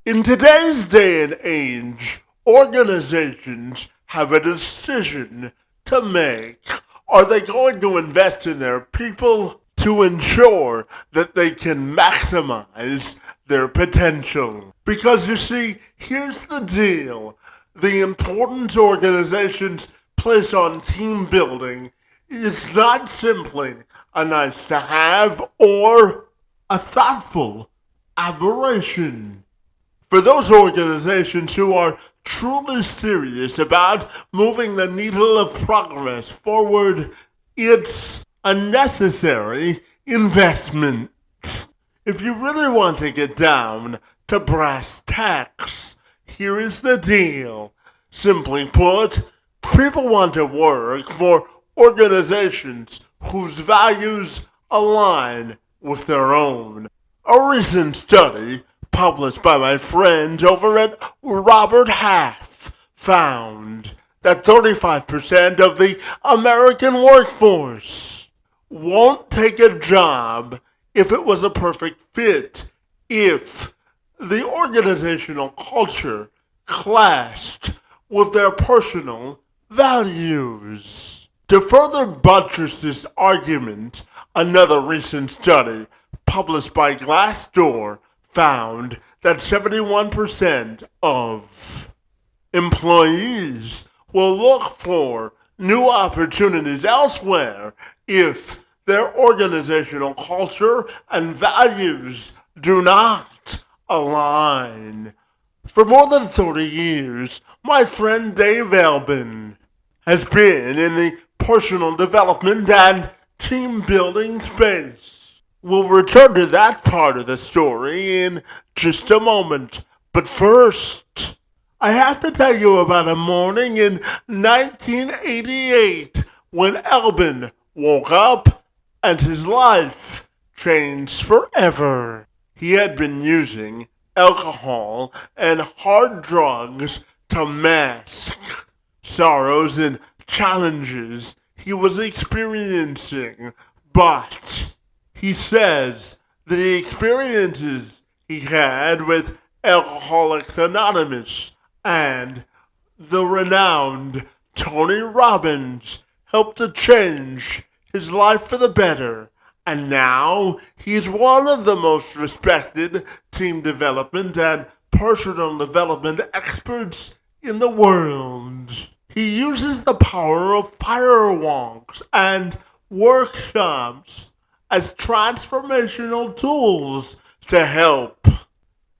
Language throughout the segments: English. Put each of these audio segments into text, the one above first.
In today's day and age, organizations have a decision to make. Are they going to invest in their people to ensure that they can maximize their potential? Because you see, here's the deal. The importance organizations place on team building is not simply a nice to have or a thoughtful aberration. For those organizations who are truly serious about moving the needle of progress forward, it's a necessary investment. If you really want to get down to brass tacks, here is the deal. Simply put, people want to work for organizations whose values align with their own. A recent study published by my friends over at Robert Half found that 35% of the American workforce won't take a job if it was a perfect fit, if the organizational culture clashed with their personal values. To further buttress this argument, another recent study published by Glassdoor found that 71% of employees will look for new opportunities elsewhere if their organizational culture and values do not align. For more than 30 years, my friend Dave Allbin has been in the personal development and team building space. We'll return to that part of the story in just a moment. But first, I have to tell you about a morning in 1988 when Allbin woke up and his life changed forever. He had been using alcohol and hard drugs to mask sorrows and challenges he was experiencing, but he says the experiences he had with Alcoholics Anonymous and the renowned Tony Robbins helped to change his life for the better. And now he's one of the most respected team development and personal development experts in the world. He uses the power of fire walks and workshops as transformational tools to help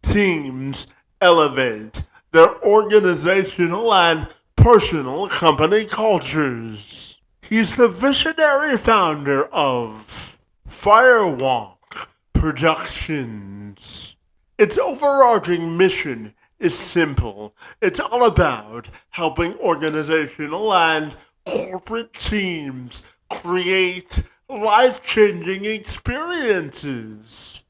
teams elevate their organizational and personal company cultures. He's the visionary founder of Firewalk Productions. Its overarching mission is simple. It's all about helping organizational and corporate teams create life-changing experiences.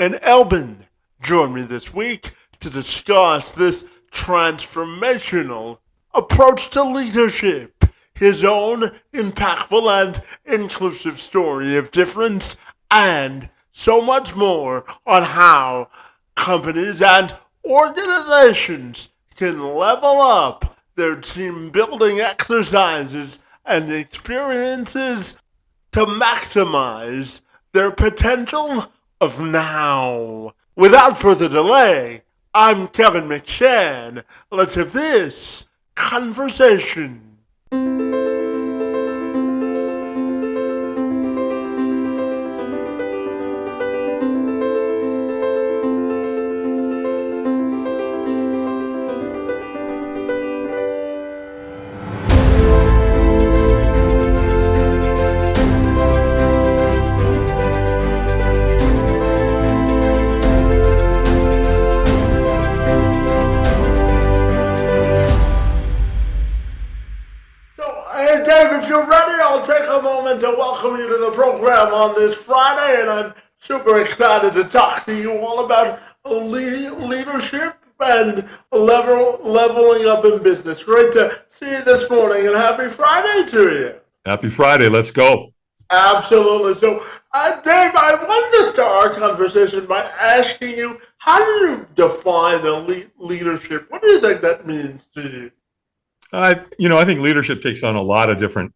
And Allbin joined me this week to discuss this transformational approach to leadership, his own impactful and inclusive story of difference, and so much more on how companies and organizations can level up their team building exercises and experiences to maximize their potential of now. Without further delay, I'm Kevin McShann. Let's have this conversation. If you're ready, I'll take a moment to welcome you to the program on this Friday, and I'm super excited to talk to you all about leadership and leveling up in business. Great to see you this morning, and happy Friday to you. Happy Friday. Let's go. Absolutely. So, Dave, I wanted to start our conversation by asking you, how do you define elite leadership? What do you think that means to you? I think leadership takes on a lot of different.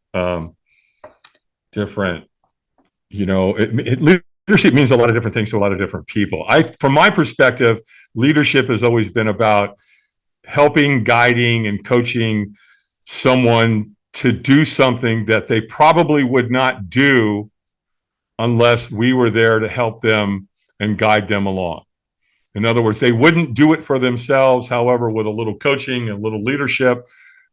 Leadership means a lot of different things to a lot of different people. From my perspective, leadership has always been about helping, guiding, and coaching someone to do something that they probably would not do unless we were there to help them and guide them along. In other words, they wouldn't do it for themselves. However, with a little coaching and a little leadership,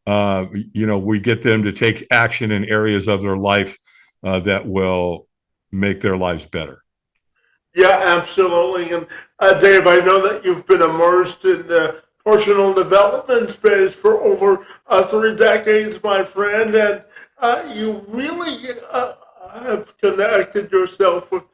we get them to take action in areas of their life that will make their lives better. Yeah, absolutely. And Dave, I know that you've been immersed in the personal development space for over 3 decades, my friend, and you really have connected yourself with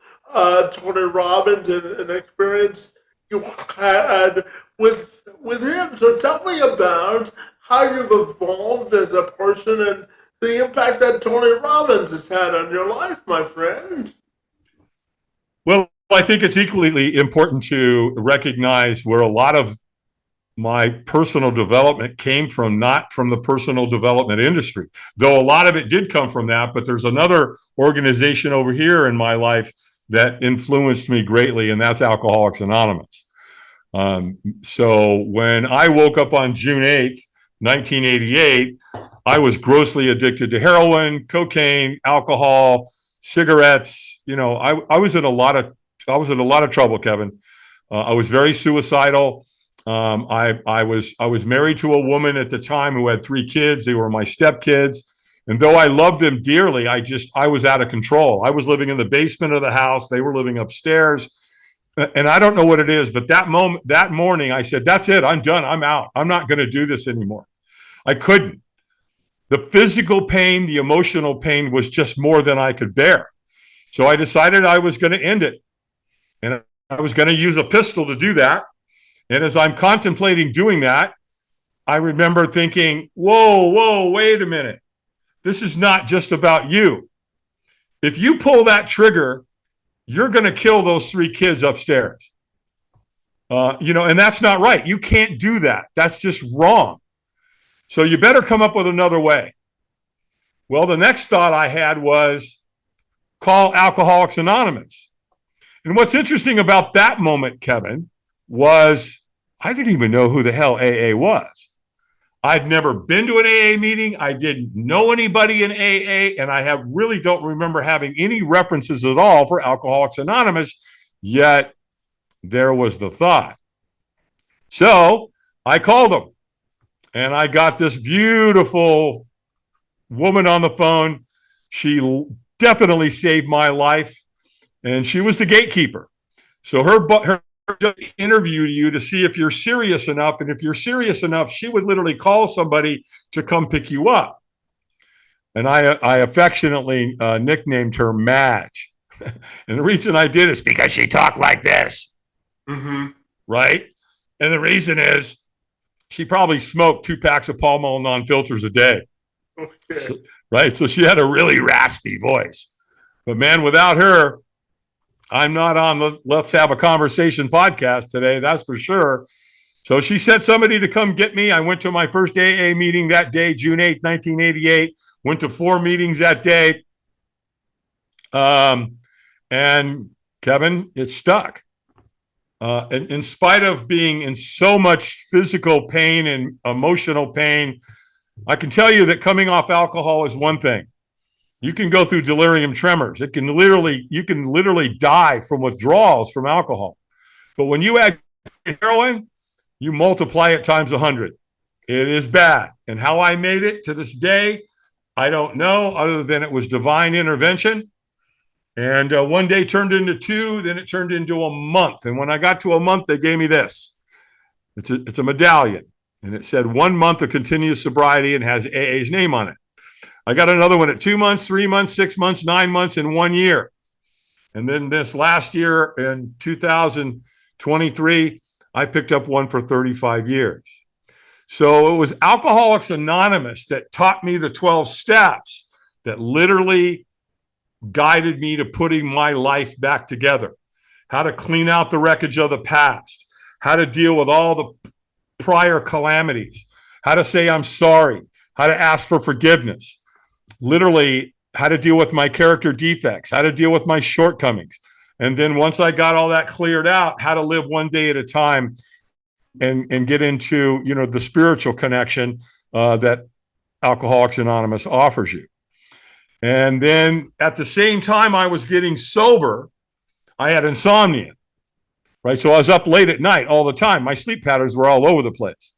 Tony Robbins and an experience you had with him. So tell me about how you've evolved as a person and the impact that Tony Robbins has had on your life, my friend. Well, I think it's equally important to recognize where a lot of my personal development came from, not from the personal development industry, though a lot of it did come from that. But there's another organization over here in my life that influenced me greatly, and that's Alcoholics Anonymous. So when I woke up on June 8th, 1988, I was grossly addicted to heroin, cocaine, alcohol, cigarettes. I was in a lot of trouble, Kevin. I was very suicidal. I was married to a woman at the time who had 3 kids. They were my stepkids. And though I loved them dearly, I was out of control. I was living in the basement of the house. They were living upstairs. And I don't know what it is, but that morning, I said, that's it. I'm done. I'm out. I'm not going to do this anymore. I couldn't. The physical pain, the emotional pain was just more than I could bear. So I decided I was going to end it. And I was going to use a pistol to do that. And as I'm contemplating doing that, I remember thinking, whoa, wait a minute. This is not just about you. If you pull that trigger, you're going to kill those 3 kids upstairs. And that's not right. You can't do that. That's just wrong. So you better come up with another way. Well, the next thought I had was call Alcoholics Anonymous. And what's interesting about that moment, Kevin, was I didn't even know who the hell AA was. I'd never been to an AA meeting. I didn't know anybody in AA, and I really don't remember having any references at all for Alcoholics Anonymous, yet there was the thought. So I called them, and I got this beautiful woman on the phone. She definitely saved my life, and she was the gatekeeper. So her interview you to see if you're serious enough. And if you're serious enough, she would literally call somebody to come pick you up. And I affectionately nicknamed her Madge. And the reason I did is because she talked like this. Mm-hmm. Right? And the reason is she probably smoked 2 packs of Pall Mall non-filters a day. Okay. Right? So she had a really raspy voice. But man, without her, I'm not on the Let's Have a Conversation podcast today, that's for sure. So she sent somebody to come get me. I went to my first AA meeting that day, June 8th, 1988. Went to 4 meetings that day. And Kevin, it stuck. In spite of being in so much physical pain and emotional pain, I can tell you that coming off alcohol is one thing. You can go through delirium tremors. You can literally die from withdrawals from alcohol. But when you add heroin, you multiply it times 100. It is bad. And how I made it to this day, I don't know, other than it was divine intervention. And one day turned into 2, then it turned into a month. And when I got to a month, they gave me this. It's a medallion. And it said 1 month of continuous sobriety and has AA's name on it. I got another one at 2 months, 3 months, 6 months, 9 months, and 1 year. And then this last year in 2023, I picked up one for 35 years. So it was Alcoholics Anonymous that taught me the 12 steps that literally guided me to putting my life back together, how to clean out the wreckage of the past, how to deal with all the prior calamities, how to say I'm sorry, how to ask for forgiveness, literally how to deal with my character defects, how to deal with my shortcomings. And then once I got all that cleared out, how to live one day at a time and get into, the spiritual connection that Alcoholics Anonymous offers you. And then at the same time I was getting sober, I had insomnia, right? So I was up late at night all the time. My sleep patterns were all over the place.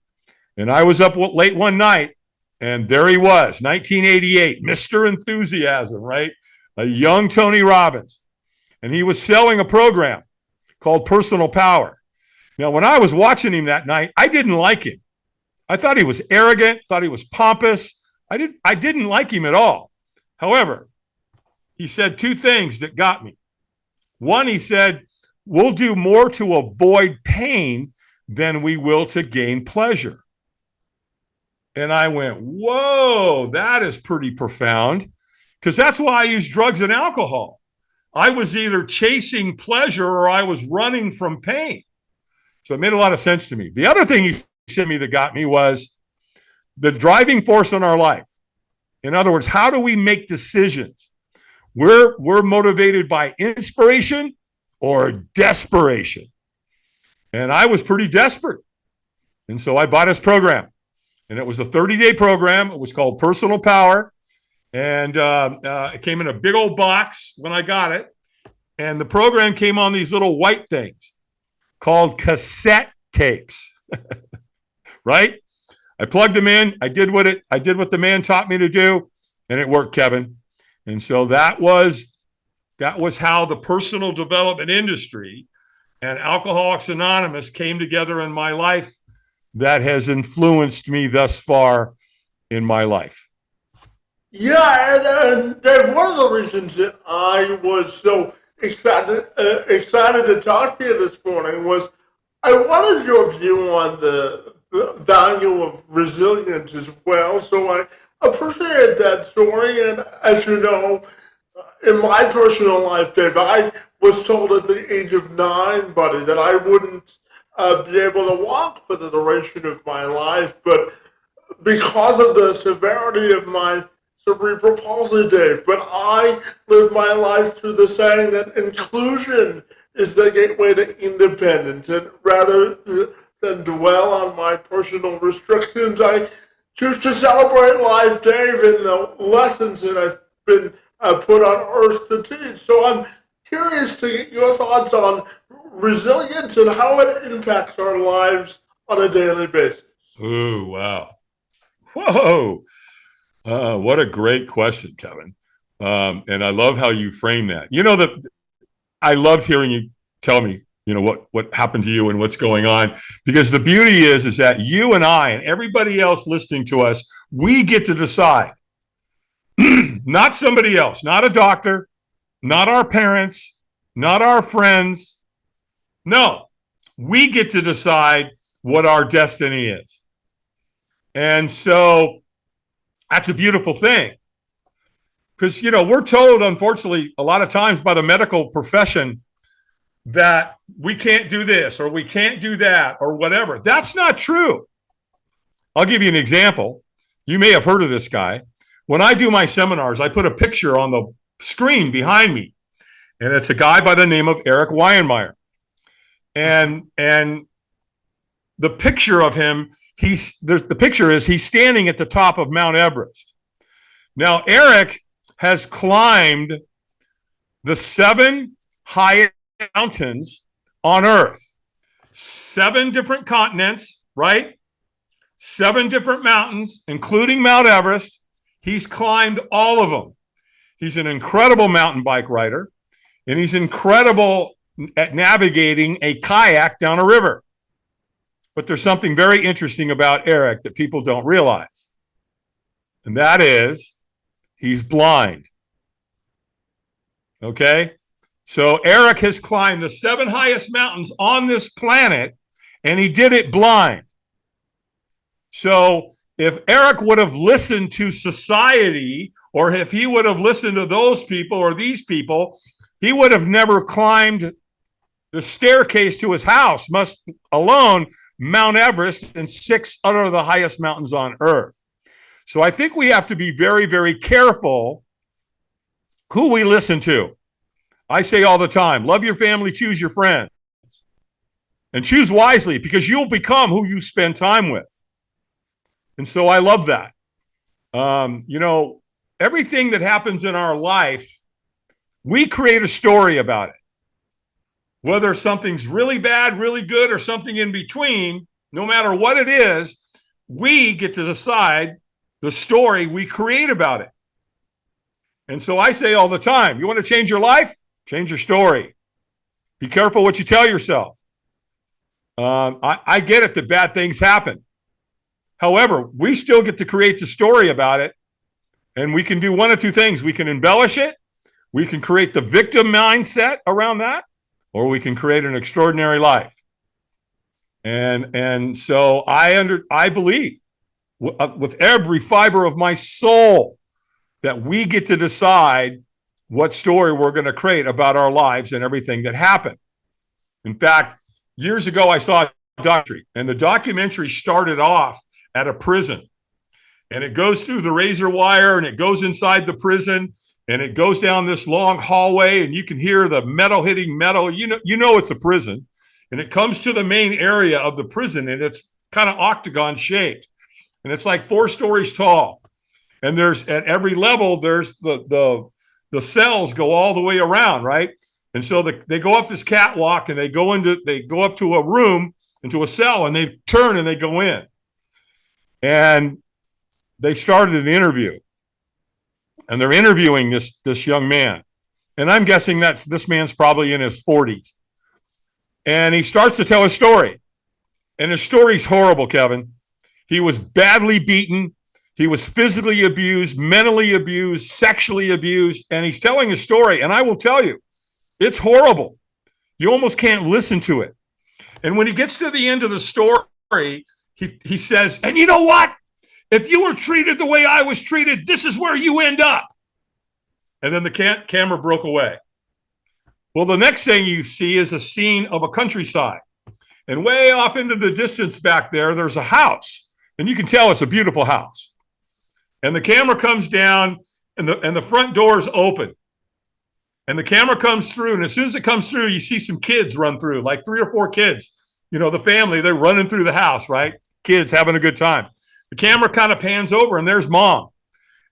And I was up late one night, and there he was, 1988, Mr. Enthusiasm, right? A young Tony Robbins. And he was selling a program called Personal Power. Now, when I was watching him that night, I didn't like him. I thought he was arrogant, thought he was pompous. I didn't like him at all. However, he said two things that got me. One, he said, we'll do more to avoid pain than we will to gain pleasure. And I went, whoa, that is pretty profound, because that's why I use drugs and alcohol. I was either chasing pleasure or I was running from pain. So it made a lot of sense to me. The other thing he said to me that got me was the driving force in our life. In other words, how do we make decisions? We're motivated by inspiration or desperation. And I was pretty desperate. And so I bought his program. And it was a 30-day program. It was called Personal Power. And it came in a big old box when I got it. And the program came on these little white things called cassette tapes, right? I plugged them in. I did what the man taught me to do, and it worked, Kevin. And so that was how the personal development industry and Alcoholics Anonymous came together in my life. That has influenced me thus far in my life. Yeah, and Dave, one of the reasons that I was so excited to talk to you this morning was I wanted your view on the value of resilience as well. So I appreciate that story. And as you know, in my personal life, Dave, I was told at the age of 9, buddy, that I wouldn't be able to walk for the duration of my life. But because of the severity of my cerebral palsy, Dave, but I live my life through the saying that inclusion is the gateway to independence. And rather than dwell on my personal restrictions, I choose to celebrate life, Dave, and the lessons that I've been put on earth to teach. So I'm curious to get your thoughts on resilience and how it impacts our lives on a daily basis. Ooh, wow. Whoa. What a great question, Kevin. And I love how you frame that. I loved hearing you tell me, what happened to you and what's going on, because the beauty is that you and I and everybody else listening to us, we get to decide, not somebody else, not a doctor, not our parents, not our friends. No, we get to decide what our destiny is. And so that's a beautiful thing, because, we're told, unfortunately, a lot of times by the medical profession that we can't do this or we can't do that or whatever. That's not true. I'll give you an example. You may have heard of this guy. When I do my seminars, I put a picture on the screen behind me, and it's a guy by the name of Eric Weinmeier. And the picture of him, the picture is he's standing at the top of Mount Everest. Now, Eric has climbed the 7 highest mountains on Earth, 7 different continents, right? 7 different mountains, including Mount Everest. He's climbed all of them. He's an incredible mountain bike rider, and he's incredible at navigating a kayak down a river. But there's something very interesting about Eric that people don't realize. And that is, he's blind. Okay? So Eric has climbed the 7 highest mountains on this planet, and he did it blind. So if Eric would have listened to society or if he would have listened to those people or these people, he would have never climbed the staircase to his house, must alone Mount Everest and 6 other of the highest mountains on earth. So I think we have to be very, very careful who we listen to. I say all the time, love your family, choose your friends. And choose wisely, because you'll become who you spend time with. And so I love that. Everything that happens in our life, we create a story about it. Whether something's really bad, really good, or something in between, no matter what it is, we get to decide the story we create about it. And so I say all the time, you want to change your life? Change your story. Be careful what you tell yourself. I get it that bad things happen. However, we still get to create the story about it. And we can do one of two things. We can embellish it. We can create the victim mindset around that, or we can create an extraordinary life. And so I believe with every fiber of my soul that we get to decide what story we're going to create about our lives and everything that happened. In fact, years ago, I saw a documentary, and the documentary started off at a prison. And it goes through the razor wire, and it goes inside the prison, and it goes down this long hallway, and you can hear the metal hitting metal. You know it's a prison. And it comes to the main area of the prison, and it's kind of octagon shaped. And it's like 4 stories tall. And there's at every level, there's the cells go all the way around, right? And so they go up this catwalk, and they go up to a room, into a cell, and they turn and they go in. And they started an interview, and they're interviewing this young man. And I'm guessing that this man's probably in his 40s. And he starts to tell a story. And his story's horrible, Kevin. He was badly beaten. He was physically abused, mentally abused, sexually abused. And he's telling a story. And I will tell you, it's horrible. You almost can't listen to it. And when he gets to the end of the story, he says, and you know what? If you were treated the way I was treated, this is where you end up. And then the camera broke away. Well, the next thing you see is a scene of a countryside. And way off into the distance back there, there's a house. And you can tell it's a beautiful house. And the camera comes down, and the front door is open. And the camera comes through, and as soon as it comes through, you see some kids run through, like 3 or 4 kids. You know, the family, they're running through the house, right? Kids having a good time. The camera kind of pans over, and there's mom.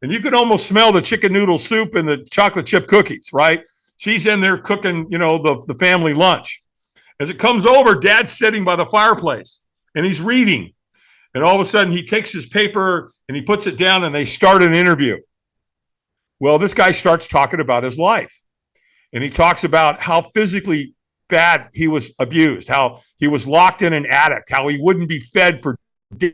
And you could almost smell the chicken noodle soup and the chocolate chip cookies, right? She's in there cooking, the family lunch. As it comes over, dad's sitting by the fireplace, and he's reading. And all of a sudden, he takes his paper, and he puts it down, and they start an interview. Well, this guy starts talking about his life. And he talks about how physically bad he was abused, how he was locked in an attic, how he wouldn't be fed for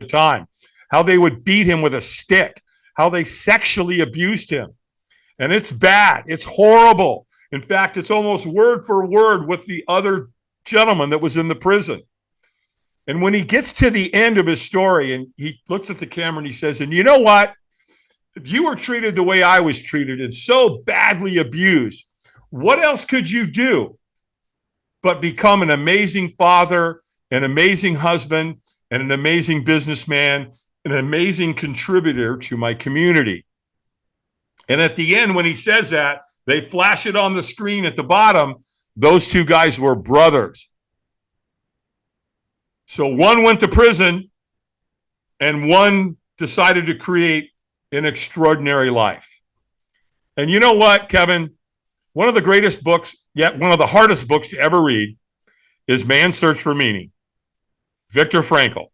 time, how they would beat him with a stick, how they sexually abused him. And it's bad. It's horrible. In fact, it's almost word for word with the other gentleman that was in the prison. And when he gets to the end of his story, and he looks at the camera and he says, and you know what? If you were treated the way I was treated and so badly abused, what else could you do but become an amazing father, an amazing husband, and an amazing businessman, an amazing contributor to my community? And at the end, when he says that, they flash it on the screen at the bottom. Those 2 guys were brothers. So one went to prison, and one decided to create an extraordinary life. And you know what, Kevin? One of the greatest books, yet one of the hardest books to ever read, is Man's Search for Meaning, Viktor Frankl.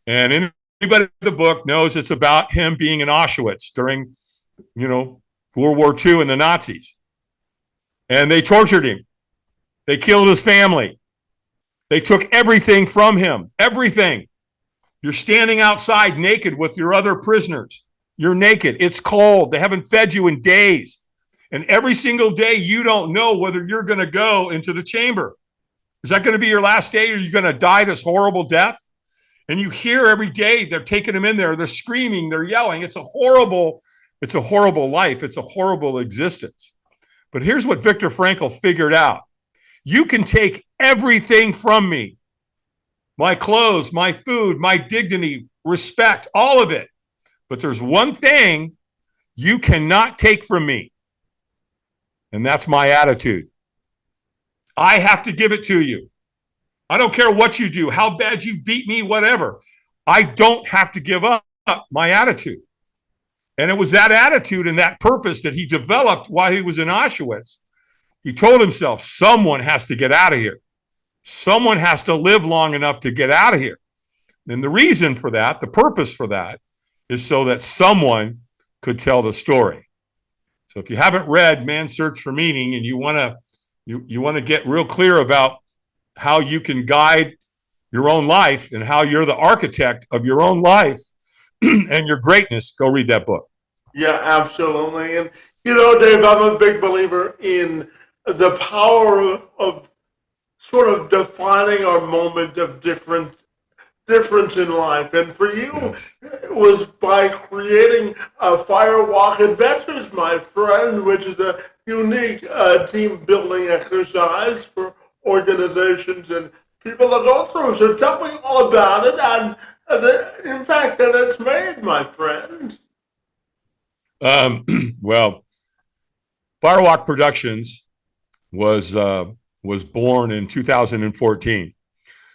And anybody in the book knows it's about him being in Auschwitz during, World War II and the Nazis. And they tortured him. They killed his family. They took everything from him, everything. You're standing outside naked with your other prisoners. You're naked. It's cold. They haven't fed you in days. And every single day, you don't know whether you're going to go into the chamber. Is that going to be your last day, or are you going to die this horrible death? And you hear every day they're taking them in there. They're screaming. They're yelling. It's a horrible It's a horrible life. It's a horrible existence. But here's what Viktor Frankl figured out. You can take everything from me, my clothes, my food, my dignity, respect, all of it. But there's one thing you cannot take from me, and that's my attitude. I have to give it to you. I don't care what you do, how bad you beat me, whatever. I don't have to give up my attitude. And it was that attitude and that purpose that he developed while he was in Auschwitz. He told himself, someone has to get out of here. Someone has to live long enough to get out of here. And the reason for that, the purpose for that, is so that someone could tell the story. So if you haven't read Man's Search for Meaning and you want to get real clear about how you can guide your own life and how you're the architect of your own life and your greatness, go read that book. Yeah, absolutely. And, Dave, I'm a big believer in the power of sort of defining our moment of difference in life. And for you, Yes. it was by creating Firewalk Adventures, my friend, which is a unique team building exercise for organizations and people to go through. So tell me all about it and the impact that it's made, my friend. Well, Firewalk Productions was born in 2014.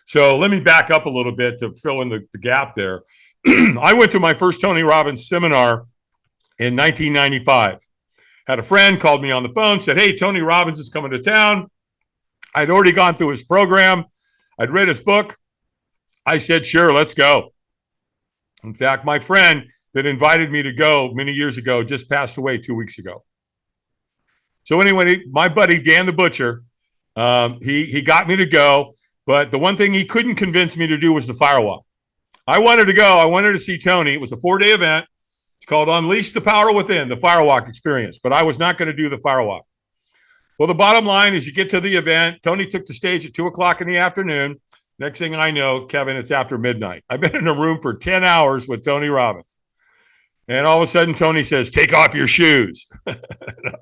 So let me back up a little bit to fill in the gap there. I went to my first Tony Robbins seminar in 1995. Had a friend called me on the phone, said, hey, Tony Robbins is coming to town. I'd already gone through his program. I'd read his book. I said, sure, let's go. In fact, my friend that invited me to go many years ago just passed away 2 weeks ago. So anyway, my buddy, Dan the Butcher, he got me to go. But the one thing he couldn't convince me to do was the Firewalk. I wanted to go. I wanted to see Tony. It was a 4-day event. It's called Unleash the Power Within, the Firewalk experience. But I was not going to do the Firewalk. Well, the bottom line is you get to the event. Tony took the stage at 2 o'clock in the afternoon. Next thing I know, Kevin, it's after midnight. I've been in a room for 10 hours with Tony Robbins. And all of a sudden, Tony says, take off your shoes. I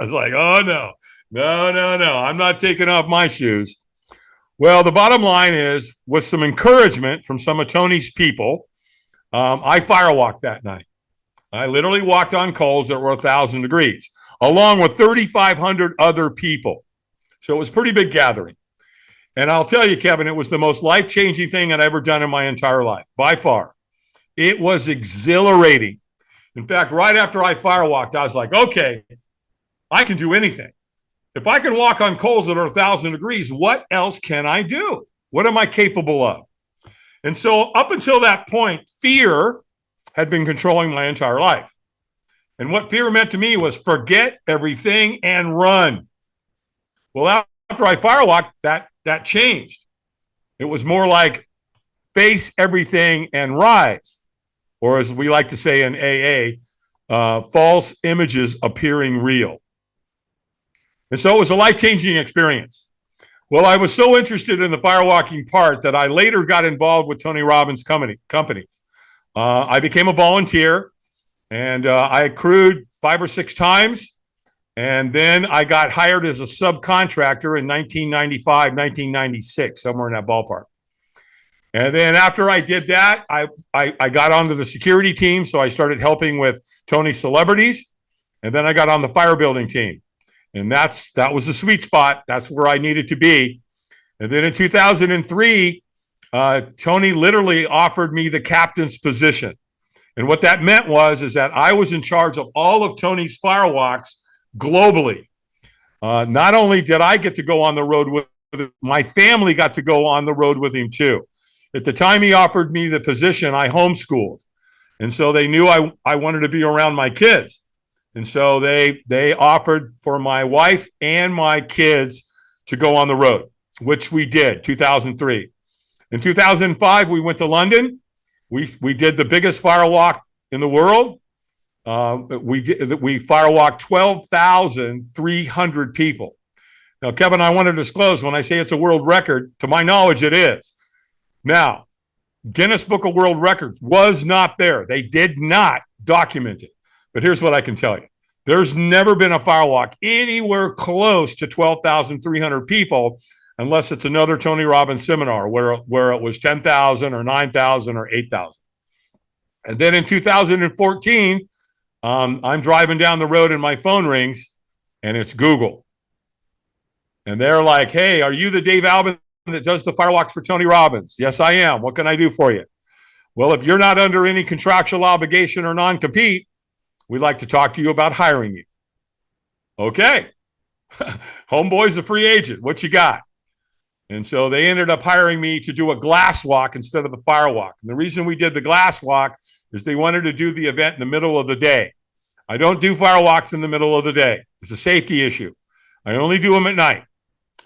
was like, oh, no. I'm not taking off my shoes. Well, the bottom line is, with some encouragement from some of Tony's people, I firewalked that night. I literally walked on coals that were 1,000 degrees, along with 3,500 other people. So it was a pretty big gathering. And I'll tell you, Kevin, it was the most life-changing thing I'd ever done in my entire life, by far. It was exhilarating. In fact, right after I firewalked, I was like, okay, I can do anything. If I can walk on coals that are 1,000 degrees, what else can I do? What am I capable of? And so up until that point, fear had been controlling my entire life. And what fear meant to me was forget everything and run. Well, after I firewalked, that changed. It was more like face everything and rise. Or as we like to say in AA, false images appearing real. And so it was a life-changing experience. Well, I was so interested in the firewalking part that I later got involved with Tony Robbins' companies. I became a volunteer, and I accrued 5 or 6 times. And then I got hired as a subcontractor in 1995, 1996, somewhere in that ballpark. And then after I did that, I got onto the security team, so I started helping with Tony's celebrities. And then I got on the fire building team. And that was the sweet spot. That's where I needed to be. And then in 2003, Tony literally offered me the captain's position. And what that meant is that I was in charge of all of Tony's firewalks globally. Not only did I get to go on the road with him, my family got to go on the road with him too. At the time he offered me the position, I homeschooled. And so they knew I wanted to be around my kids. And so they offered for my wife and my kids to go on the road, which we did, 2003. In 2005, we went to London. We did the biggest firewalk in the world. We firewalked 12,300 people. Now, Kevin, I want to disclose, when I say it's a world record, to my knowledge, it is. Now, Guinness Book of World Records was not there. They did not document it. But here's what I can tell you. There's never been a firewalk anywhere close to 12,300 people unless it's another Tony Robbins seminar where it was 10,000 or 9,000 or 8,000. And then in 2014, I'm driving down the road and my phone rings and it's Google. And they're like, hey, are you the Dave Allbin that does the firewalks for Tony Robbins? Yes, I am. What can I do for you? Well, if you're not under any contractual obligation or non-compete, we'd like to talk to you about hiring you. Okay. Homeboy's a free agent. What you got? And so they ended up hiring me to do a glass walk instead of the firewalk. And the reason we did the glass walk is they wanted to do the event in the middle of the day. I don't do firewalks in the middle of the day. It's a safety issue. I only do them at night.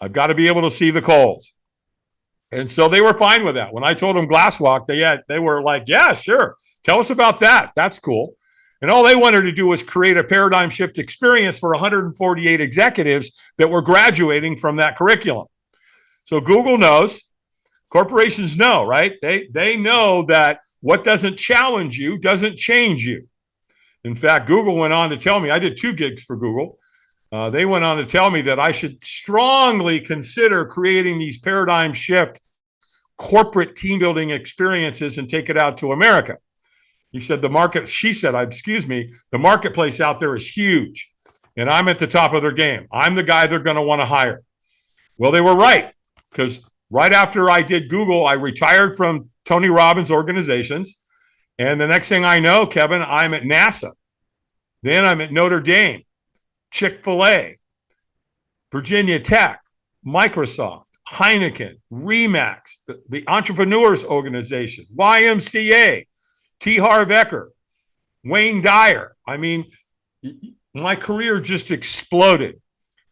I've got to be able to see the calls. And so they were fine with that. When I told them glass walk, they were like, yeah, sure. Tell us about that. That's cool. And all they wanted to do was create a paradigm shift experience for 148 executives that were graduating from that curriculum. So Google knows, corporations know, right? They know that what doesn't challenge you doesn't change you. In fact, Google went on to tell me, I did 2 gigs for Google. They went on to tell me that I should strongly consider creating these paradigm shift corporate team building experiences and take it out to America. The marketplace out there is huge and I'm at the top of their game. I'm the guy they're going to want to hire. Well, they were right, because right after I did Google, I retired from Tony Robbins organizations. And the next thing I know, Kevin, I'm at NASA. Then I'm at Notre Dame, Chick-fil-A, Virginia Tech, Microsoft, Heineken, Remax, the Entrepreneurs Organization, YMCA, T. Harv Eker, Wayne Dyer. I mean, my career just exploded.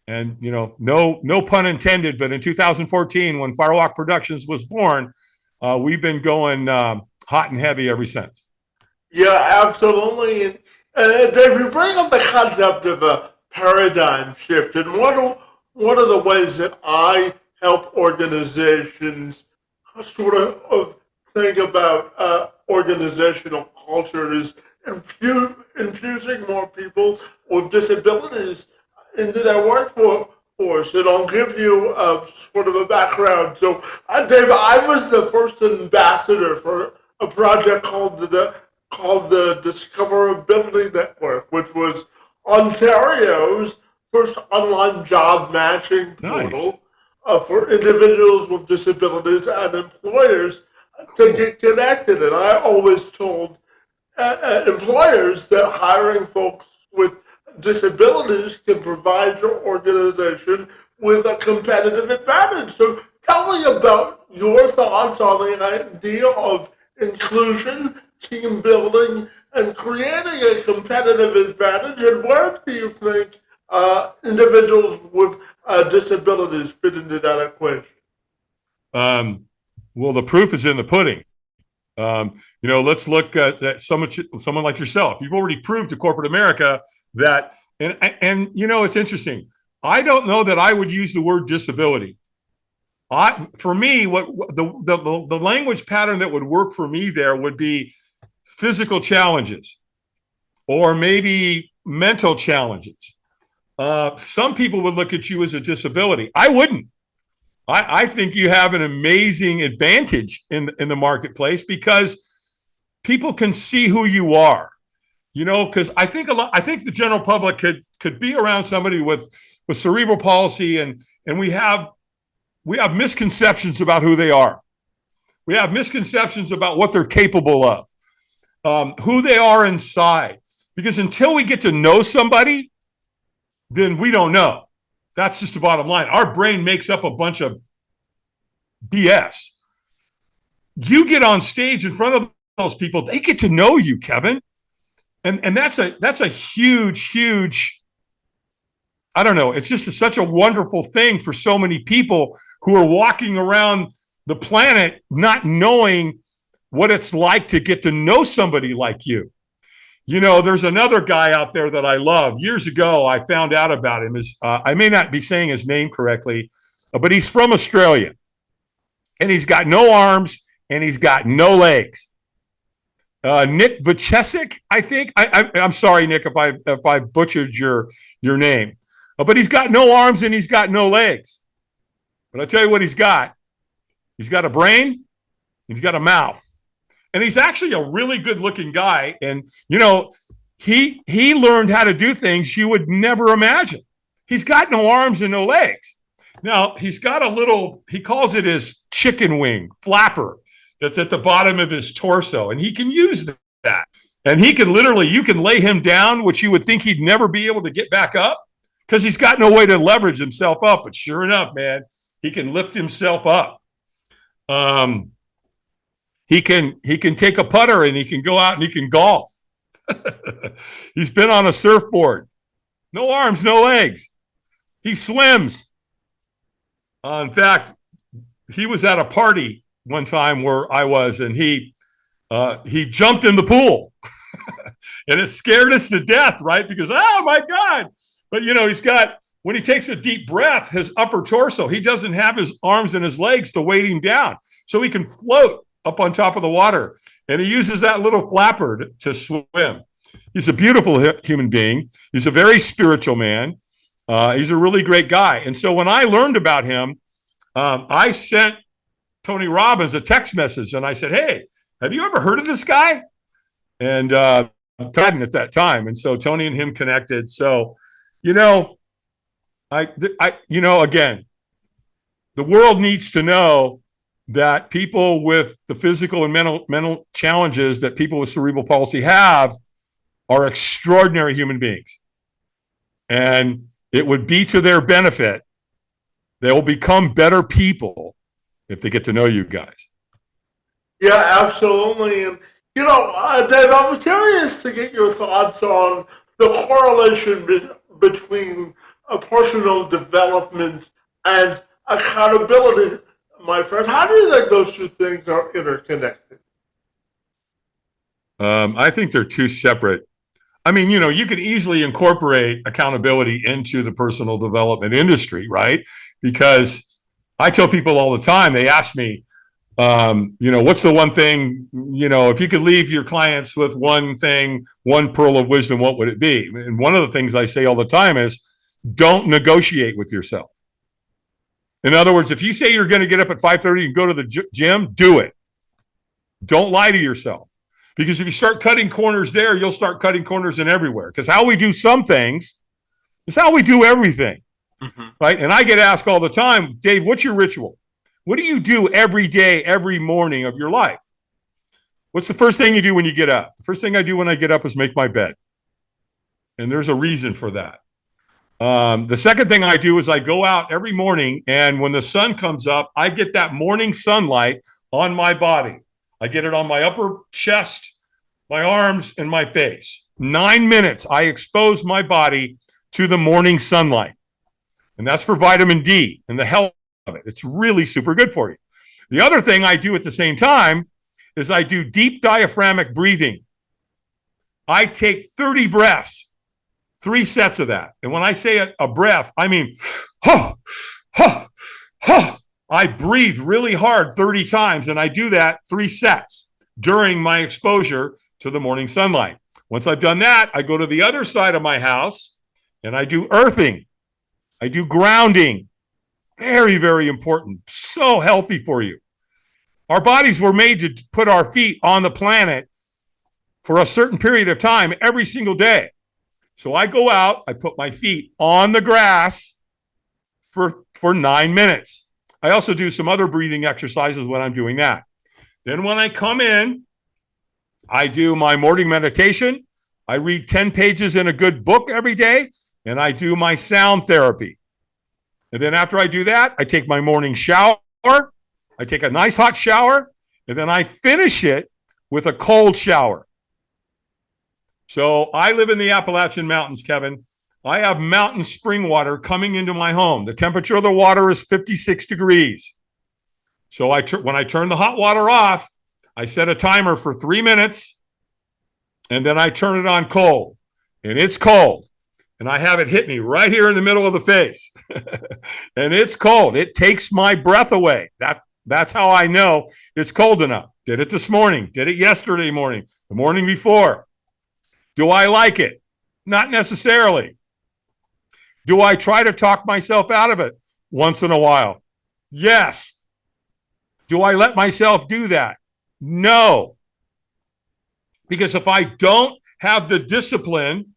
And, no pun intended, but in 2014, when Firewalk Productions was born, we've been going hot and heavy ever since. Yeah, absolutely. And Dave, you bring up the concept of a paradigm shift. And one of the ways that I help organizations sort of think about organizational culture is infusing more people with disabilities into their workforce. And I'll give you sort of a background. So, Dave, I was the first ambassador for a project called the Discoverability Network, which was Ontario's first online job matching portal for individuals with disabilities and employers to get connected. And I always told employers that hiring folks with disabilities can provide your organization with a competitive advantage. So tell me about your thoughts on the idea of inclusion, team building, and creating a competitive advantage, and where do you think individuals with disabilities fit into that equation? Well, the proof is in the pudding. Let's look at someone like yourself. You've already proved to corporate America that, and it's interesting. I don't know that I would use the word disability. For me, what the language pattern that would work for me there would be physical challenges, or maybe mental challenges. Some people would look at you as a disability. I wouldn't. I think you have an amazing advantage in the marketplace because people can see who you are. Because I think the general public could be around somebody with cerebral palsy, and we have misconceptions about who they are. We have misconceptions about what they're capable of, who they are inside. Because until we get to know somebody, then we don't know. That's just the bottom line. Our brain makes up a bunch of BS. You get on stage in front of those people, they get to know you, Kevin. And that's a huge, I don't know. It's just such a wonderful thing for so many people who are walking around the planet not knowing what it's like to get to know somebody like you. There's another guy out there that I love. Years ago, I found out about him. I may not be saying his name correctly, but he's from Australia. And he's got no arms and he's got no legs. Nick Vachesik, I think. I'm sorry, Nick, if I butchered your name, but he's got no arms and he's got no legs. But I tell you what, he's got. He's got a brain. He's got a mouth, and he's actually a really good-looking guy. And he learned how to do things you would never imagine. He's got no arms and no legs. Now he's got a little. He calls it his chicken wing flapper that's at the bottom of his torso, and he can use that. And he can literally, you can lay him down, which you would think he'd never be able to get back up because he's got no way to leverage himself up. But sure enough, man, he can lift himself up. He can take a putter and he can go out and he can golf. He's been on a surfboard. No arms, no legs. He swims. In fact, he was at a party one time where I was, and he jumped in the pool, and it scared us to death, right? Because oh my God! But he's got, when he takes a deep breath, his upper torso, he doesn't have his arms and his legs to weight him down, so he can float up on top of the water, and he uses that little flapper to swim. He's a beautiful human being. He's a very spiritual man. He's a really great guy, and so when I learned about him, I sent Tony Robbins a text message, and I said, "Hey, have you ever heard of this guy?" And I hadn't at that time, and so Tony and him connected. So, again, the world needs to know that people with the physical and mental challenges that people with cerebral palsy have are extraordinary human beings, and it would be to their benefit. They will become better people if they get to know you guys. Yeah, absolutely. And, Dave, I'm curious to get your thoughts on the correlation between personal development and accountability, my friend. How do you think those two things are interconnected? I think they're two separate. I mean, you can easily incorporate accountability into the personal development industry, right? Because I tell people all the time, they ask me, what's the one thing, if you could leave your clients with one thing, one pearl of wisdom, what would it be? And one of the things I say all the time is, don't negotiate with yourself. In other words, if you say you're going to get up at 5:30 and go to the gym, do it. Don't lie to yourself. Because if you start cutting corners there, you'll start cutting corners in everywhere. Because how we do some things is how we do everything. Mm-hmm. Right? And I get asked all the time, Dave, what's your ritual? What do you do every day, every morning of your life? What's the first thing you do when you get up? The first thing I do when I get up is make my bed. And there's a reason for that. The second thing I do is I go out every morning, and when the sun comes up, I get that morning sunlight on my body. I get it on my upper chest, my arms, and my face. 9 minutes, I expose my body to the morning sunlight. And that's for vitamin D and the health of it. It's really super good for you. The other thing I do at the same time is I do deep diaphragmatic breathing. I take 30 breaths, 3 sets of that. And when I say a breath, I mean, huh, huh, huh. I breathe really hard 30 times, and I do that 3 sets during my exposure to the morning sunlight. Once I've done that, I go to the other side of my house, and I do earthing. I do grounding. Very, very important. So healthy for you. Our bodies were made to put our feet on the planet for a certain period of time every single day. So I go out, I put my feet on the grass for 9 minutes. I also do some other breathing exercises when I'm doing that. Then when I come in, I do my morning meditation. I read 10 pages in a good book every day, and I do my sound therapy. And then after I do that, I take my morning shower. I take a nice hot shower, and then I finish it with a cold shower. So I live in the Appalachian Mountains, Kevin. I have mountain spring water coming into my home. The temperature of the water is 56 degrees. So when I turn the hot water off, I set a timer for 3 minutes, and then I turn it on cold. And it's cold. And I have it hit me right here in the middle of the face. And it's cold. It takes my breath away. That's how I know it's cold enough. Did it this morning, did it yesterday morning, the morning before. Do I like it? Not necessarily. Do I try to talk myself out of it once in a while? Yes. Do I let myself do that? No. Because if I don't have the discipline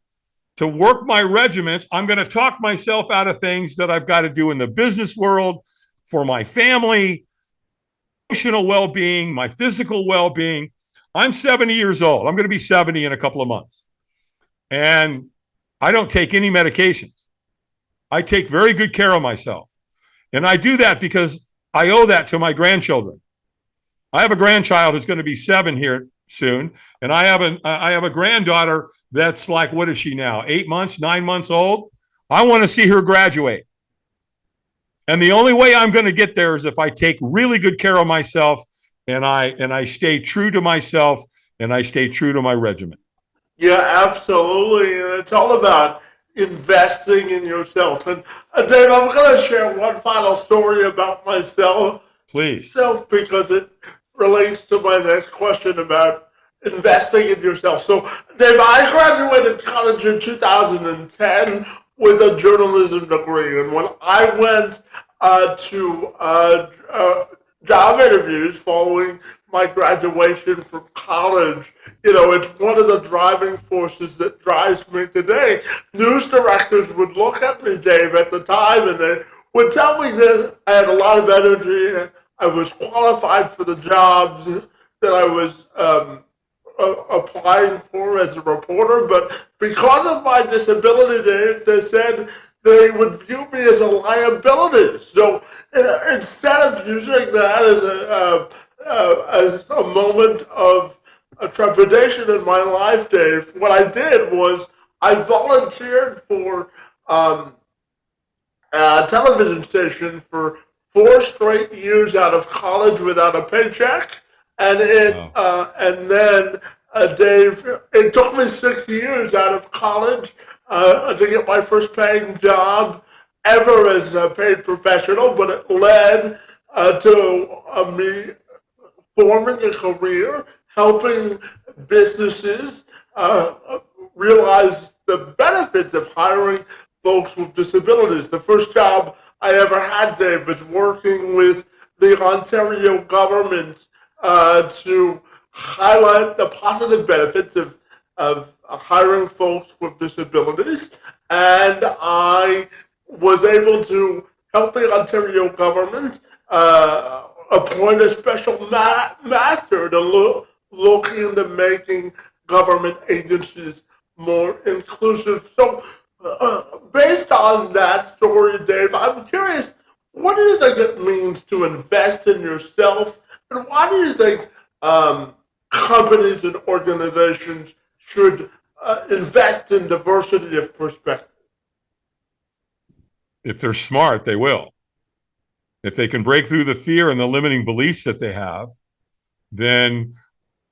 to work my regiments, I'm going to talk myself out of things that I've got to do in the business world, for my family, emotional well-being, my physical well-being. I'm 70 years old. I'm going to be 70 in a couple of months. And I don't take any medications. I take very good care of myself. And I do that because I owe that to my grandchildren. I have a grandchild who's going to be 7 here soon. And I have a granddaughter that's like, what is she now? 8 months, 9 months old. I want to see her graduate. And the only way I'm going to get there is if I take really good care of myself and I stay true to myself and I stay true to my regiment. Yeah, absolutely. And it's all about investing in yourself. And Dave, I'm going to share one final story about myself. Please. Because it relates to my next question about investing in yourself. So, Dave, I graduated college in 2010 with a journalism degree. And when I went to job interviews following my graduation from college, it's one of the driving forces that drives me today. News directors would look at me, Dave, at the time, and they would tell me that I had a lot of energy, I was qualified for the jobs that I was applying for as a reporter, but because of my disability, Dave, they said they would view me as a liability. So instead of using that as a moment of trepidation in my life, Dave, what I did was I volunteered for a television station for 4 straight years out of college without a paycheck, and then Dave, it took me 6 years out of college to get my first paying job ever as a paid professional, but it led to me forming a career helping businesses realize the benefits of hiring folks with disabilities. The first job I ever had, Dave, was working with the Ontario government to highlight the positive benefits of hiring folks with disabilities. And I was able to help the Ontario government appoint a special master to look into making government agencies more inclusive. So based on that story, Dave, I'm curious, what do you think it means to invest in yourself? And why do you think companies and organizations should invest in diversity of perspective? If they're smart, they will. If they can break through the fear and the limiting beliefs that they have, then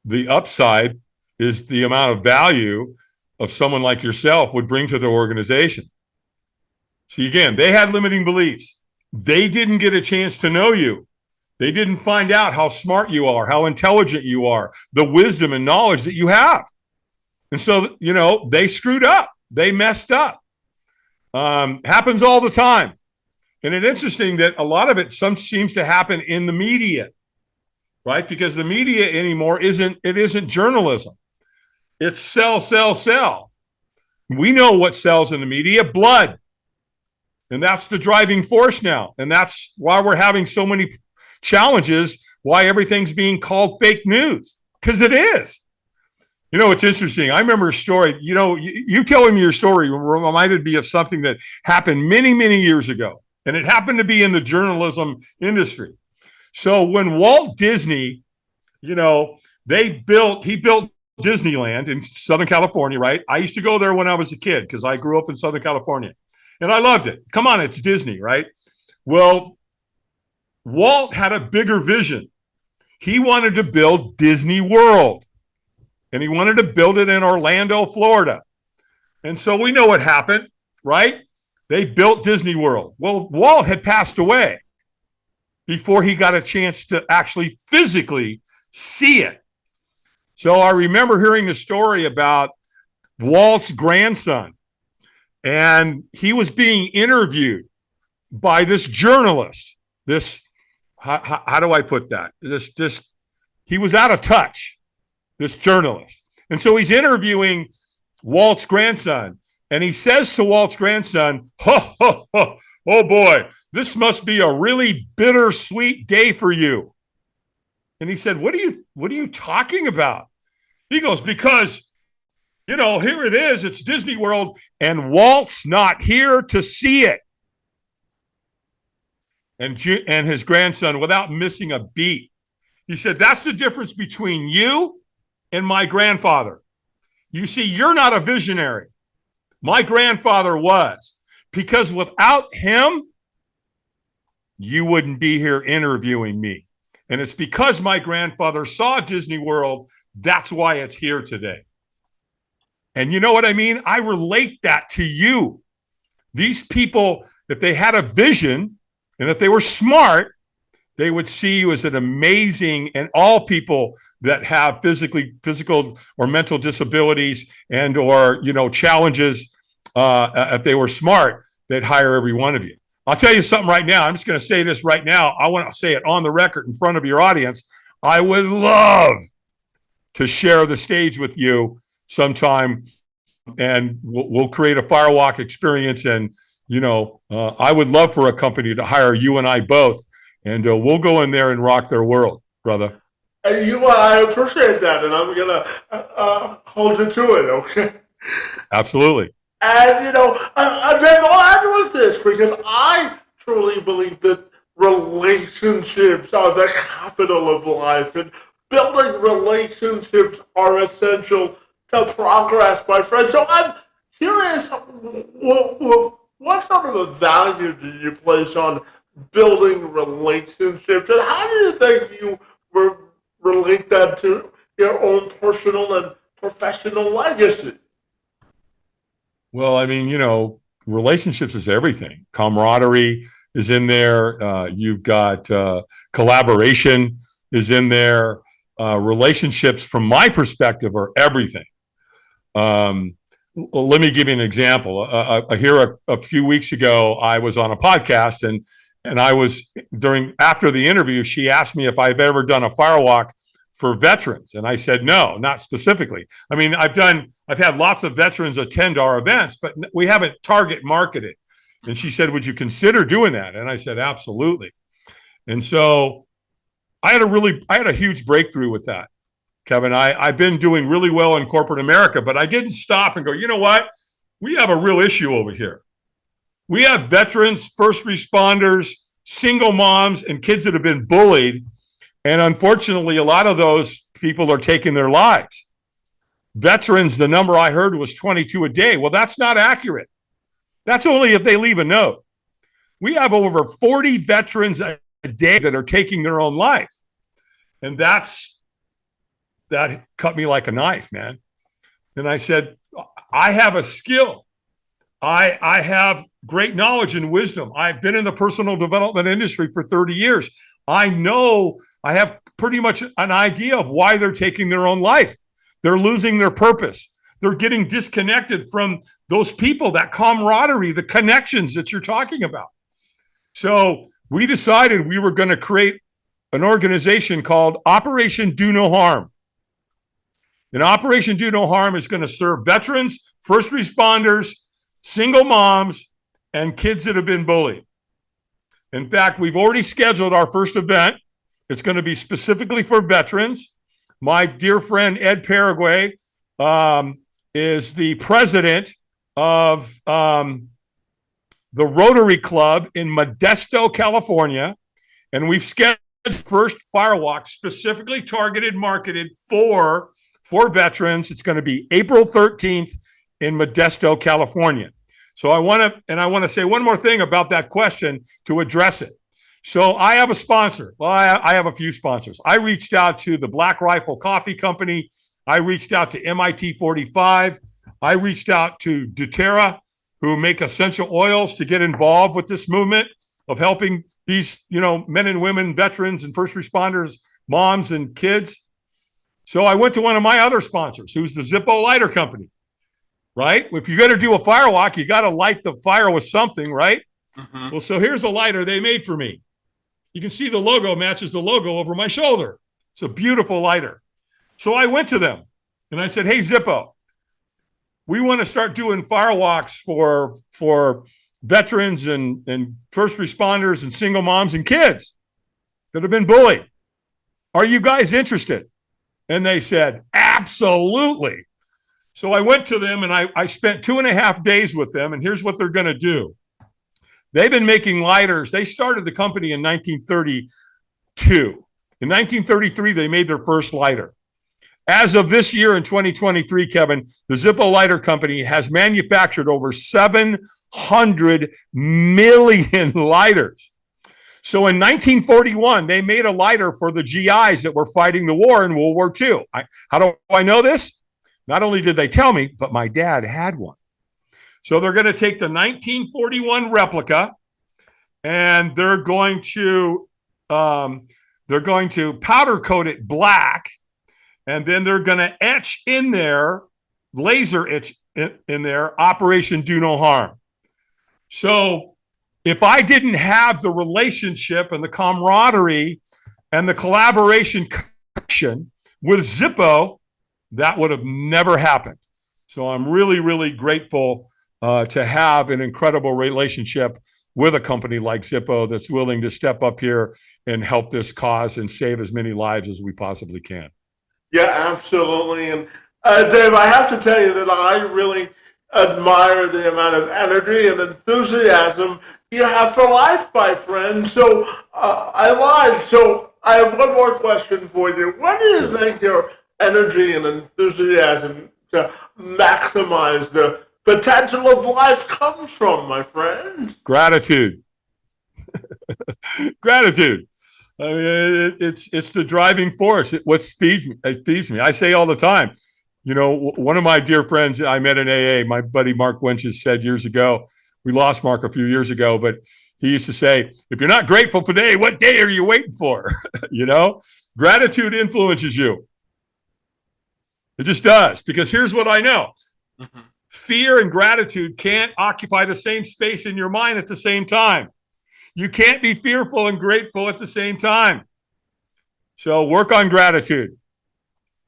the upside is the amount of value of someone like yourself would bring to their organization. See, again, they had limiting beliefs. They didn't get a chance to know you. They didn't find out how smart you are, how intelligent you are, the wisdom and knowledge that you have. And so, they screwed up. They messed up. Happens all the time. And it's interesting that a lot of it seems to happen in the media, right? Because the media anymore isn't journalism. It's sell, sell, sell. We know what sells in the media: blood. And that's the driving force now. And that's why we're having so many challenges, why everything's being called fake news, because it is. It's interesting. I remember a story, you telling me your story reminded me of something that happened many, many years ago. And it happened to be in the journalism industry. So when Walt Disney, he built Disneyland in Southern California, right? I used to go there when I was a kid because I grew up in Southern California. And I loved it. Come on, it's Disney, right? Well, Walt had a bigger vision. He wanted to build Disney World. And he wanted to build it in Orlando, Florida. And so we know what happened, right? They built Disney World. Well, Walt had passed away before he got a chance to actually physically see it. So I remember hearing the story about Walt's grandson, and he was being interviewed by this journalist. How do I put that? He was out of touch, this journalist. And so he's interviewing Walt's grandson, and he says to Walt's grandson, oh boy, this must be a really bittersweet day for you. And he said, what are you talking about? He goes, because, here it is, it's Disney World, and Walt's not here to see it. And his grandson, without missing a beat, he said, that's the difference between you and my grandfather. You see, you're not a visionary. My grandfather was, because without him, you wouldn't be here interviewing me. And it's because my grandfather saw Disney World, that's why it's here today. And you know what I mean? I relate that to you. These people, if they had a vision and if they were smart, they would see you as an amazing, and all people that have physical or mental disabilities and or, challenges, if they were smart, they'd hire every one of you. I'll tell you something right now. I'm just going to say this right now. I want to say it on the record in front of your audience. I would love to share the stage with you sometime, and we'll create a firewalk experience. And, I would love for a company to hire you and I both, and we'll go in there and rock their world, brother. I appreciate that, and I'm going to hold you to it, okay? Absolutely. And, I'll add with this, because I truly believe that relationships are the capital of life, and building relationships are essential to progress, my friend. So I'm curious, what sort of a value do you place on building relationships, and how do you think you relate that to your own personal and professional legacy? Well, I mean, relationships is everything. Camaraderie is in there. You've got collaboration is in there. Relationships, from my perspective, are everything. Let me give you an example. Here a few weeks ago, I was on a podcast, and I was after the interview, she asked me if I've ever done a firewalk for veterans, and I said no, not specifically. I mean, I've had lots of veterans attend our events, but we haven't target marketed. And she said, would you consider doing that? And I said, absolutely. And so I had a huge breakthrough with that, Kevin. I've been doing really well in corporate America, but I didn't stop and go, you know what? We have a real issue over here. We have veterans, first responders, single moms, and kids that have been bullied. And unfortunately, a lot of those people are taking their lives. Veterans, the number I heard was 22 a day. Well, that's not accurate. That's only if they leave a note. We have over 40 veterans a day that are taking their own life. And that cut me like a knife, man. And I said, I have a skill. I have great knowledge and wisdom. I've been in the personal development industry for 30 years. I know, I have pretty much an idea of why they're taking their own life. They're losing their purpose. They're getting disconnected from those people, that camaraderie, the connections that you're talking about. So we decided we were going to create an organization called Operation Do No Harm. And Operation Do No Harm is going to serve veterans, first responders, single moms, and kids that have been bullied. In fact, we've already scheduled our first event. It's going to be specifically for veterans. My dear friend Ed Paraguay is the president of the Rotary Club in Modesto, California. And we've scheduled first firewalk specifically targeted, marketed for veterans. It's going to be April 13th in Modesto, California. So I want to say one more thing about that question to address it. So I have a sponsor. Well, I have a few sponsors. I reached out to the Black Rifle Coffee Company. I reached out to MIT 45. I reached out to doTERRA, who make essential oils, to get involved with this movement. of helping these, men and women, veterans and first responders, moms and kids. So I went to one of my other sponsors, who's the Zippo Lighter Company, right? If you're going to do a firewalk, you got to light the fire with something, right? Mm-hmm. Well, so here's a lighter they made for me. You can see the logo matches the logo over my shoulder. It's a beautiful lighter. So I went to them and I said, hey, Zippo, we want to start doing firewalks for veterans and first responders and single moms and kids that have been bullied. Are you guys interested? And they said, absolutely. So I went to them and I spent 2.5 days with them. And here's what they're going to do. They've been making lighters. They started the company in 1932. In 1933, they made their first lighter. As of this year in 2023, Kevin, the Zippo Lighter Company has manufactured over 700 million lighters. So in 1941, they made a lighter for the GIs that were fighting the war in World War II. How do I know this? Not only did they tell me, but my dad had one. So they're going to take the 1941 replica and they're going to powder coat it black, and then they're going to etch in there, laser etch in there, Operation Do No Harm. So if I didn't have the relationship and the camaraderie and the collaboration with Zippo, that would have never happened. So I'm really, really grateful to have an incredible relationship with a company like Zippo that's willing to step up here and help this cause and save as many lives as we possibly can. Yeah, absolutely. And Dave, I have to tell you that I really admire the amount of energy and enthusiasm you have for life, my friend. So I lied. So I have one more question for you. Where do you think your energy and enthusiasm to maximize the potential of life comes from, my friend? Gratitude. Gratitude. I mean, it's the driving force. What feeds me. I say all the time, one of my dear friends I met in AA, my buddy Mark Wenches, said years ago, we lost Mark a few years ago, but he used to say, if you're not grateful for today, what day are you waiting for? Gratitude influences you. It just does, because here's what I know. Mm-hmm. Fear and gratitude can't occupy the same space in your mind at the same time. You can't be fearful and grateful at the same time. So work on gratitude.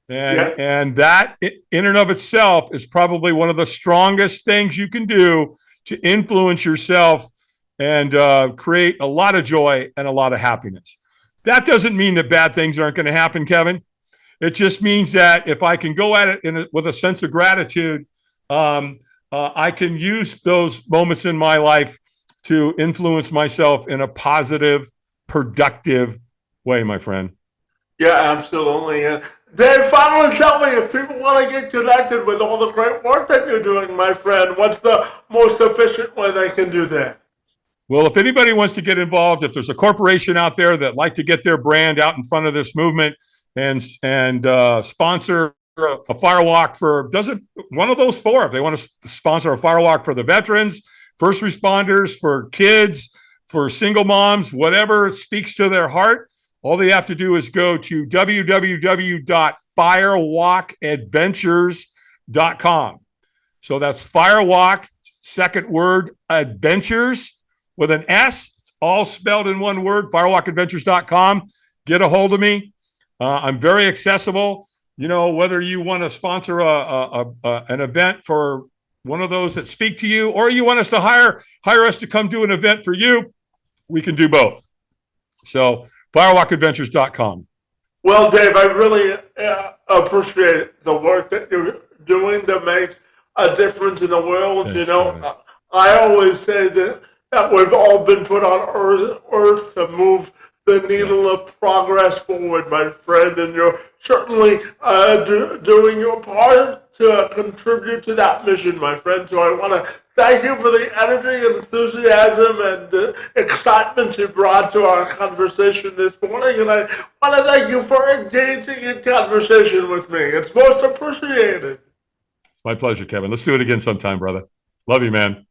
And that in and of itself is probably one of the strongest things you can do to influence yourself and create a lot of joy and a lot of happiness. That doesn't mean that bad things aren't going to happen, Kevin. It just means that if I can go at it with a sense of gratitude, I can use those moments in my life to influence myself in a positive, productive way, my friend. Yeah, absolutely. Dave, finally tell me, if people want to get connected with all the great work that you're doing, my friend, what's the most efficient way they can do that? Well, if anybody wants to get involved, if there's a corporation out there that like to get their brand out in front of this movement and sponsor a firewalk for one of those four, if they want to sponsor a firewalk for the veterans, first responders, for kids, for single moms, whatever speaks to their heart, all they have to do is go to www.firewalkadventures.com. So that's firewalk, second word, adventures with an S. It's all spelled in one word, firewalkadventures.com. Get a hold of me. I'm very accessible. Whether you want to sponsor an event for one of those that speak to you, or you want us to hire us to come do an event for you, we can do both. So firewalkadventures.com. Well, Dave, I really appreciate the work that you're doing to make a difference in the world. Thanks, I always say that we've all been put on earth to move the needle of progress forward, my friend, and you're certainly doing your part to contribute to that mission, my friend. So I want to thank you for the energy and enthusiasm and excitement you brought to our conversation this morning, and I want to thank you for engaging in conversation with me. It's most appreciated. It's my pleasure, Kevin. Let's do it again sometime, brother. Love you, man.